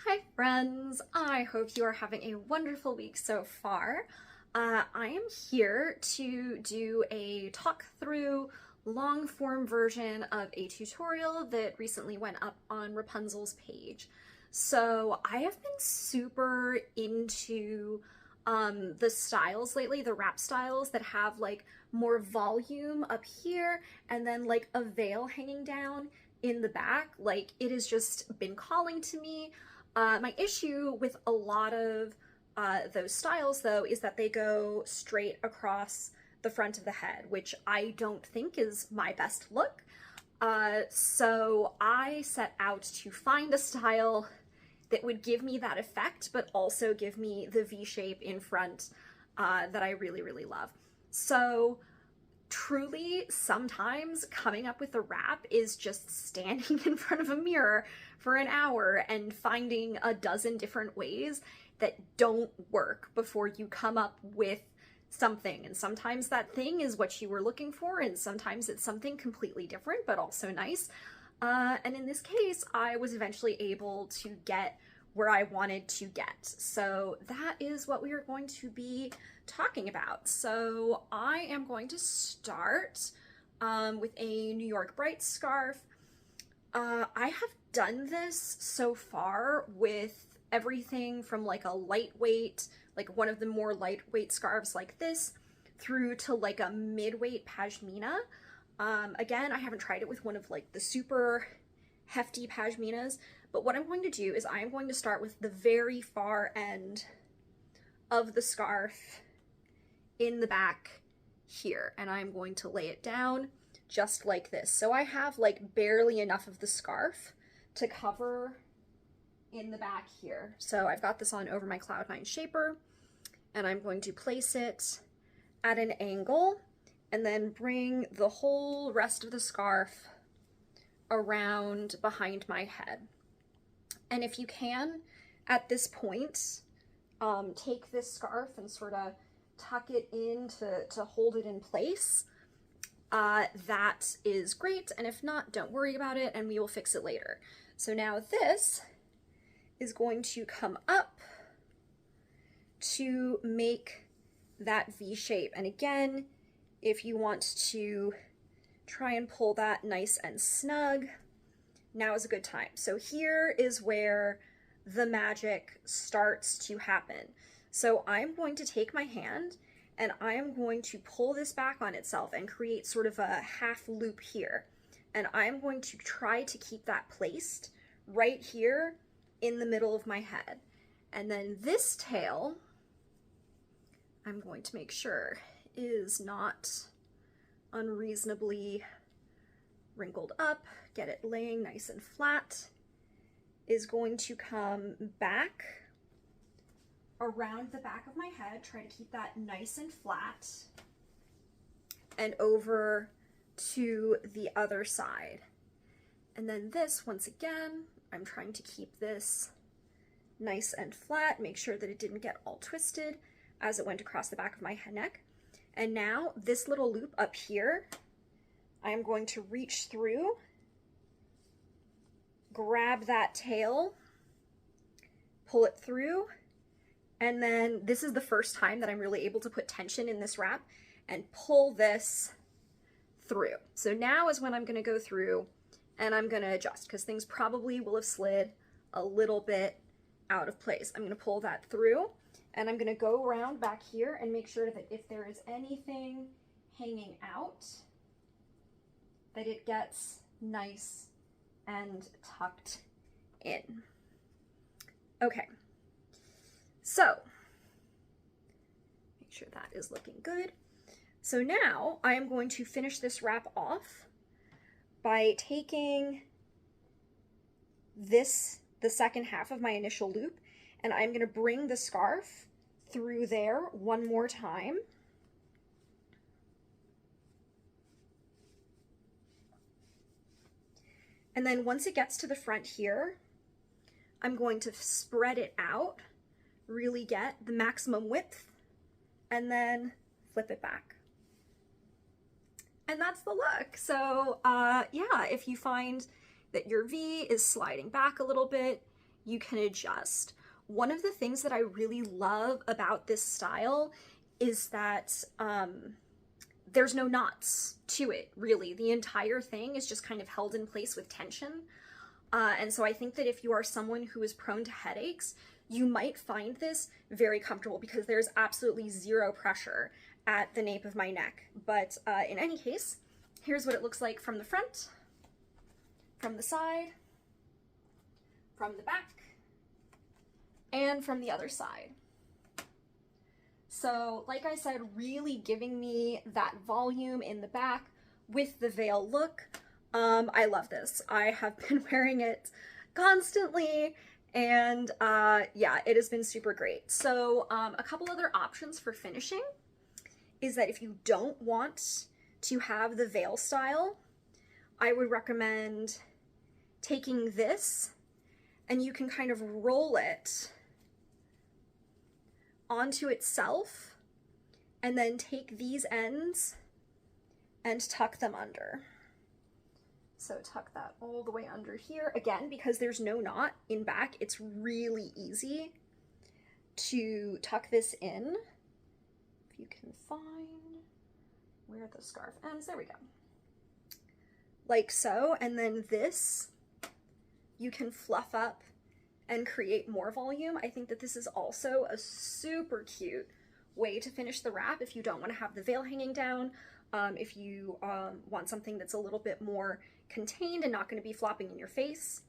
Hi friends, I hope you are having a wonderful week so far. I am here to do a talk through long form version of a tutorial that recently went up on Rapunzel's page. So I have been super into the styles lately, the wrap styles that have like more volume up here and then like a veil hanging down in the back. Like it has just been calling to me. My issue with a lot of those styles, though, is that they go straight across the front of the head, which I don't think is my best look. So I set out to find a style that would give me that effect, but also give me the V shape in front that I really, really love. So truly, sometimes coming up with a wrap is just standing in front of a mirror for an hour and finding a dozen different ways that don't work before you come up with something. And sometimes that thing is what you were looking for, and sometimes it's something completely different, but also nice. And in this case, I was eventually able to get where I wanted to get. So that is what we are going to be talking about. So I am going to start with a New York Bright scarf. I have done this so far with everything from like a lightweight, like one of the more lightweight scarves like this, through to like a mid-weight pashmina. Again, I haven't tried it with one of like the super hefty pashminas, but what I'm going to do is I am going to start with the very far end of the scarf in the back here, and I'm going to lay it down just like this. So I have like barely enough of the scarf to cover in the back here. So I've got this on over my Cloud9 shaper, and I'm going to place it at an angle and then bring the whole rest of the scarf around behind my head. And if you can, at this point, take this scarf and sort of tuck it in to hold it in place. That is great, and if not, don't worry about it and we will fix it later. So now this is going to come up to make that V shape. And again, if you want to try and pull that nice and snug, now is a good time. So here is where the magic starts to happen. So I'm going to take my hand and I am going to pull this back on itself and create sort of a half loop here. And I'm going to try to keep that placed right here in the middle of my head. And then this tail, I'm going to make sure is not unreasonably wrinkled up, get it laying nice and flat, is going to come back around the back of my head, try to keep that nice and flat, and over to the other side. And then this, once again, I'm trying to keep this nice and flat, make sure that it didn't get all twisted as it went across the back of my neck. And now this little loop up here, I am going to reach through, grab that tail, pull it through, and then this is the first time that I'm really able to put tension in this wrap and pull this through. So now is when I'm going to go through and I'm going to adjust, because things probably will have slid a little bit out of place. I'm going to pull that through, and I'm going to go around back here and make sure that if there is anything hanging out, that it gets nice and tucked in. Okay, so make sure that is looking good. So now I am going to finish this wrap off by taking this, the second half of my initial loop, and I'm going to bring the scarf through there one more time. And then once it gets to the front here, I'm going to spread it out, really get the maximum width, and then flip it back. And that's the look. So yeah, if you find that your V is sliding back a little bit, you can adjust. One of the things that I really love about this style is that there's no knots to it, really. The entire thing is just kind of held in place with tension. And so I think that if you are someone who is prone to headaches, you might find this very comfortable because there's absolutely zero pressure at the nape of my neck. But in any case, here's what it looks like from the front, from the side, from the back, and from the other side. So, like I said, really giving me that volume in the back with the veil look. I love this. I have been wearing it constantly, and yeah, it has been super great. So a couple other options for finishing is that if you don't want to have the veil style, I would recommend taking this and you can kind of roll it onto itself and then take these ends and tuck them under. So tuck that all the way under here. Again, because there's no knot in back, it's really easy to tuck this in. If you can find where the scarf ends, there we go. Like so, and then this, you can fluff up and create more volume. I think that this is also a super cute way to finish the wrap if you don't want to have the veil hanging down. If you want something that's a little bit more contained and not going to be flopping in your face,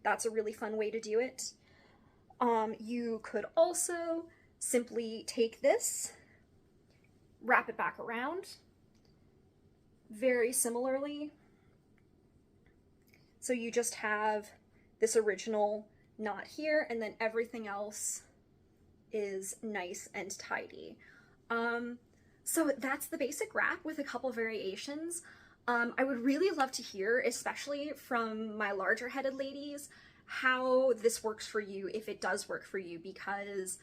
that's a really fun way to do it. You could also simply take this, wrap it back around, very similarly. So you just have this original knot here, and then everything else is nice and tidy. So that's the basic wrap with a couple variations. I would really love to hear, especially from my larger headed ladies, how this works for you, if it does work for you, because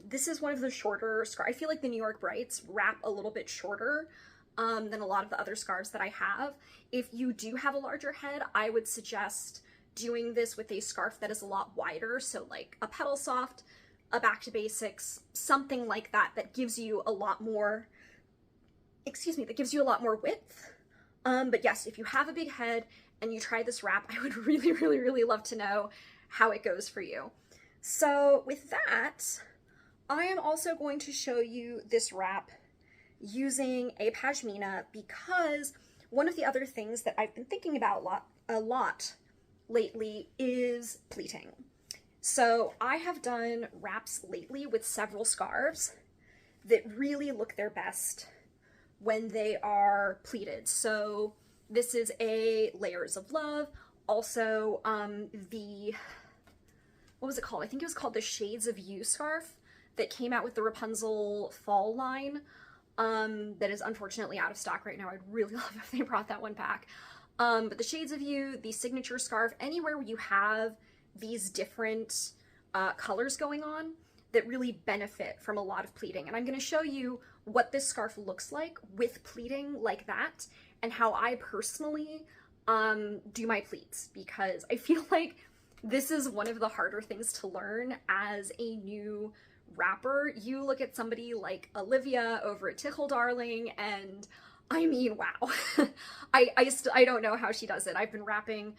this is one of the shorter scarves. I feel like the New York Brights wrap a little bit shorter than a lot of the other scarves that I have. If you do have a larger head, I would suggest doing this with a scarf that is a lot wider, so like a Petal Soft, a Back to Basics, something like that, that gives you a lot more, that gives you a lot more width. But yes, if you have a big head and you try this wrap, I would really, really, really love to know how it goes for you. So with that, I am also going to show you this wrap using a pashmina, because one of the other things that I've been thinking about a lot lately is pleating. So I have done wraps lately with several scarves that really look their best when they are pleated. So this is a Layers of Love. Also, what was it called? I think it was called the Shades of You scarf that came out with the Rapunzel fall line. That is unfortunately out of stock right now. I'd really love if they brought that one back. But the Shades of You, the signature scarf, anywhere where you have these different colors going on that really benefit from a lot of pleating. And I'm going to show you what this scarf looks like with pleating like that, and how I personally do my pleats, because I feel like this is one of the harder things to learn as a new wrapper. You look at somebody like Olivia over at Tickle Darling, and I mean, wow. I don't know how she does it. I've been wrapping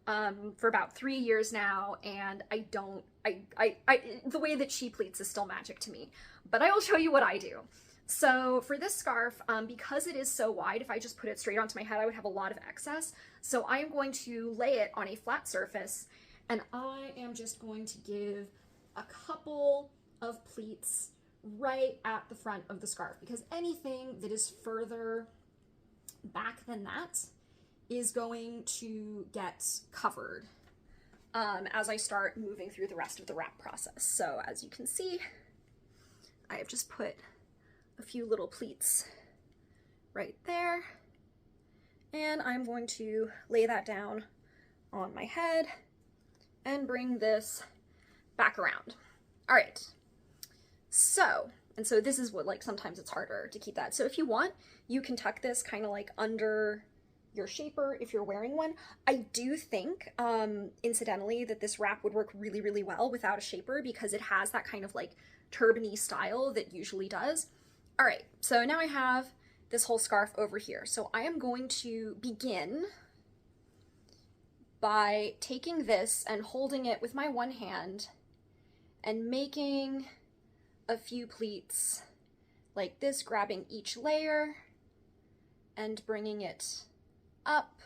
for about 3 years now, and the way that she pleats is still magic to me. But I will show you what I do. So for this scarf, because it is so wide, if I just put it straight onto my head, I would have a lot of excess. So I am going to lay it on a flat surface, and I am just going to give a couple of pleats right at the front of the scarf, because anything that is further back than that is going to get covered as I start moving through the rest of the wrap process. So as you can see, I have just put a few little pleats right there, and I'm going to lay that down on my head and bring this back around. All right, so this is what, like, sometimes it's harder to keep that. So if you want, you can tuck this kind of like under your shaper if you're wearing one. I do think, incidentally, that this wrap would work really, really well without a shaper because it has that kind of like turban-y style that usually does. All right, so now I have this whole scarf over here. So I am going to begin by taking this and holding it with my one hand and making a few pleats like this, grabbing each layer and bringing it up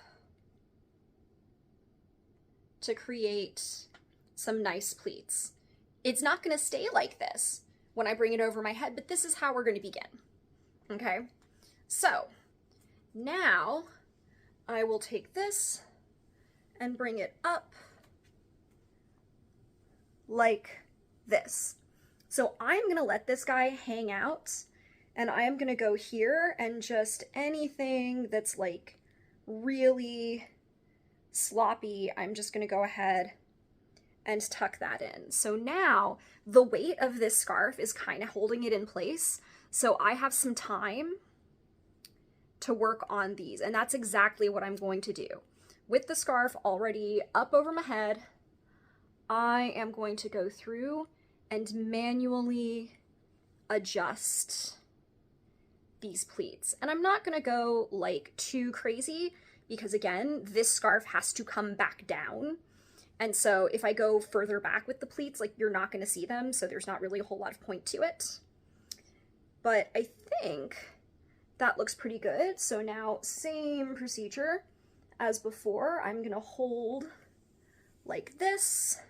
to create some nice pleats. It's not going to stay like this when I bring it over my head, but this is how we're going to begin. Okay, so now I will take this and bring it up like this. So I'm going to let this guy hang out, and I'm going to go here and just anything that's like really sloppy, I'm just going to go ahead and tuck that in. So now the weight of this scarf is kind of holding it in place. So I have some time to work on these, and that's exactly what I'm going to do. With the scarf already up over my head, I am going to go through and manually adjust these pleats. And I'm not gonna go like too crazy because again, this scarf has to come back down. And so if I go further back with the pleats, like you're not gonna see them, so there's not really a whole lot of point to it. But I think that looks pretty good. So now same procedure as before, I'm gonna hold like this,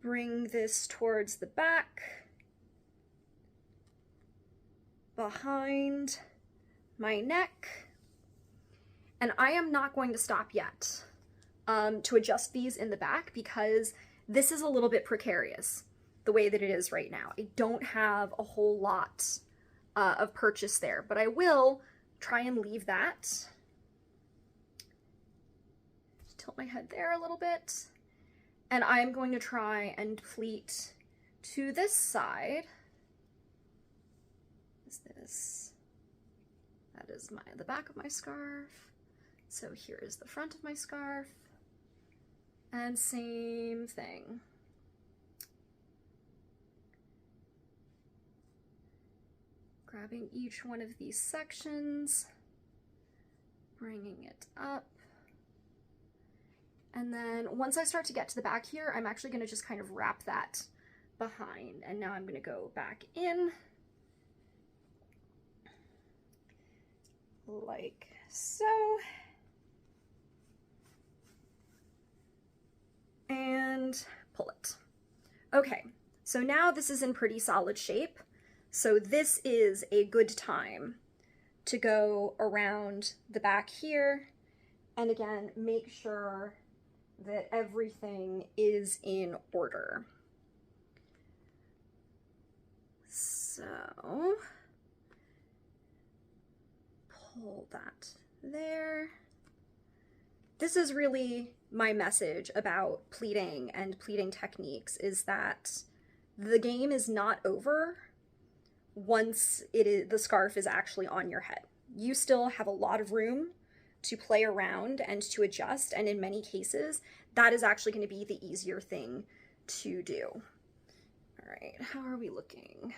bring this towards the back, behind my neck, and I am not going to stop yet to adjust these in the back because this is a little bit precarious the way that it is right now. I don't have a whole lot of purchase there, but I will try and leave that. Tilt my head there a little bit. And I'm going to try and pleat to this side. Is this? That is the back of my scarf. So here is the front of my scarf. And same thing. Grabbing each one of these sections, bringing it up. And then once I start to get to the back here, I'm actually going to just kind of wrap that behind. And now I'm going to go back in like so. And pull it. Okay, so now this is in pretty solid shape. So this is a good time to go around the back here and again, make sure that everything is in order. So pull that there. This is really my message about pleating and pleating techniques, is that the game is not over once the scarf is actually on your head. You still have a lot of room to play around and to adjust, and in many cases, that is actually going to be the easier thing to do. All right, how are we looking?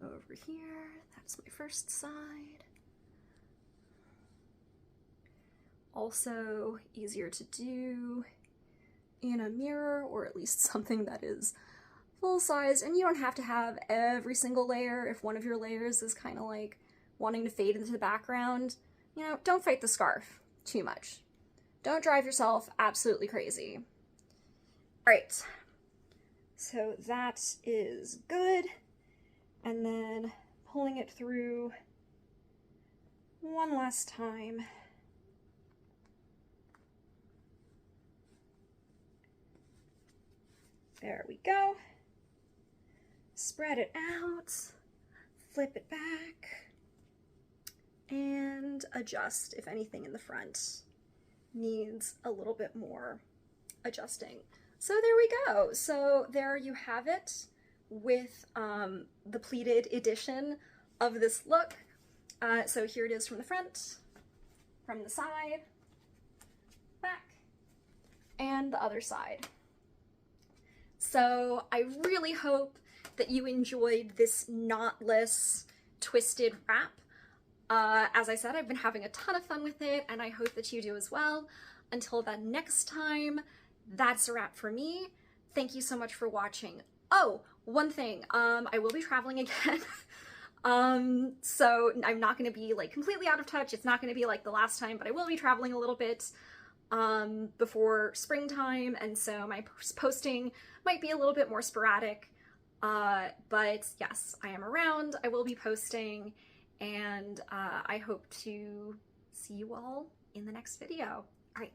Over here, that's my first side. Also easier to do in a mirror, or at least something that is full size, and you don't have to have every single layer. If one of your layers is kind of like wanting to fade into the background, you know, don't fight the scarf too much. Don't drive yourself absolutely crazy. All right, so that is good. And then pulling it through one last time. There we go. Spread it out, flip it back, and adjust if anything in the front needs a little bit more adjusting. So there we go. So there you have it with the pleated edition of this look. So here it is from the front, from the side, back, and the other side. So I really hope that you enjoyed this knotless twisted wrap. As I said, I've been having a ton of fun with it, and I hope that you do as well. Until the next time, that's a wrap for me. Thank you so much for watching. Oh, one thing, I will be traveling again. So I'm not going to be like completely out of touch. It's not going to be like the last time, but I will be traveling a little bit before springtime, and so my posting might be a little bit more sporadic. But yes, I am around. I will be posting, and I hope to see you all in the next video. All right.